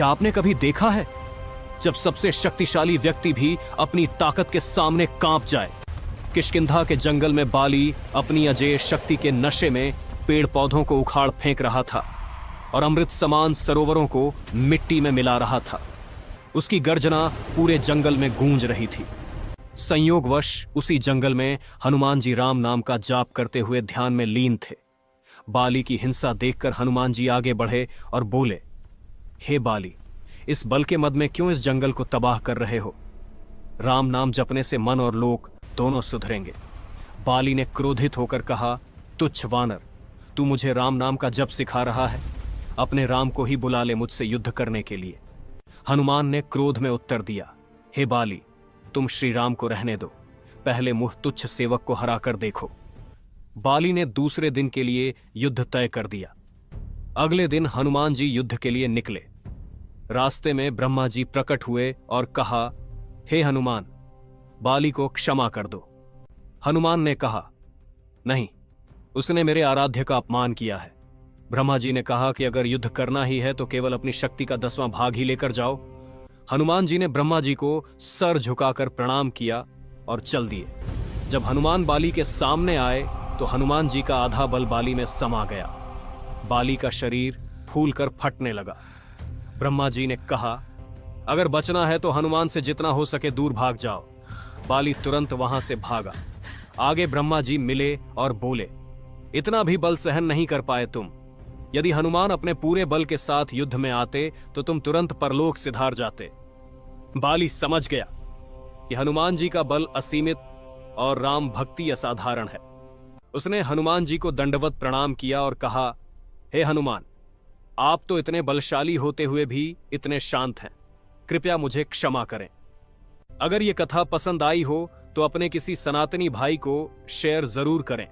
क्या आपने कभी देखा है जब सबसे शक्तिशाली व्यक्ति भी अपनी ताकत के सामने कांप जाए? किष्किंधा के जंगल में बाली अपनी अजेय शक्ति के नशे में पेड़ पौधों को उखाड़ फेंक रहा था और अमृत समान सरोवरों को मिट्टी में मिला रहा था। उसकी गर्जना पूरे जंगल में गूंज रही थी। संयोगवश उसी जंगल में हनुमान जी राम नाम का जाप करते हुए ध्यान में लीन थे। बाली की हिंसा देखकर हनुमान जी आगे बढ़े और बोले, हे बाली, इस बल के मद में क्यों इस जंगल को तबाह कर रहे हो? राम नाम जपने से मन और लोक दोनों सुधरेंगे। बाली ने क्रोधित होकर कहा, तुच्छ वानर, तू मुझे राम नाम का जप सिखा रहा है? अपने राम को ही बुला ले मुझसे युद्ध करने के लिए। हनुमान ने क्रोध में उत्तर दिया, हे बाली, तुम श्री राम को रहने दो, पहले मुह तुच्छ सेवक को हरा कर देखो। बाली ने दूसरे दिन के लिए युद्ध तय कर दिया। अगले दिन हनुमान जी युद्ध के लिए निकले। रास्ते में ब्रह्मा जी प्रकट हुए और कहा, हे हनुमान, बाली को क्षमा कर दो। हनुमान ने कहा, नहीं, उसने मेरे आराध्य का अपमान किया है। ब्रह्मा जी ने कहा कि अगर युद्ध करना ही है तो केवल अपनी शक्ति का 10वां भाग ही लेकर जाओ। हनुमान जी ने ब्रह्मा जी को सर झुकाकर प्रणाम किया और चल दिए। जब हनुमान बाली के सामने आए तो हनुमान जी का आधा बल बाली में समा गया। बाली का शरीर फूलकर फटने लगा। ब्रह्मा जी ने कहा, अगर बचना है तो हनुमान से जितना हो सके दूर भाग जाओ। बाली तुरंत वहां से भागा। आगे ब्रह्मा जी मिले और बोले, इतना भी बल सहन नहीं कर पाए तुम। यदि हनुमान अपने पूरे बल के साथ युद्ध में आते तो तुम तुरंत परलोक सिधार जाते। बाली समझ गया कि हनुमान जी का बल असीमित और राम भक्ति असाधारण है। उसने हनुमान जी को दंडवत प्रणाम किया और कहा, हे हनुमान, आप तो इतने बलशाली होते हुए भी इतने शांत हैं, कृपया मुझे क्षमा करें। अगर ये कथा पसंद आई हो तो अपने किसी सनातनी भाई को शेयर जरूर करें।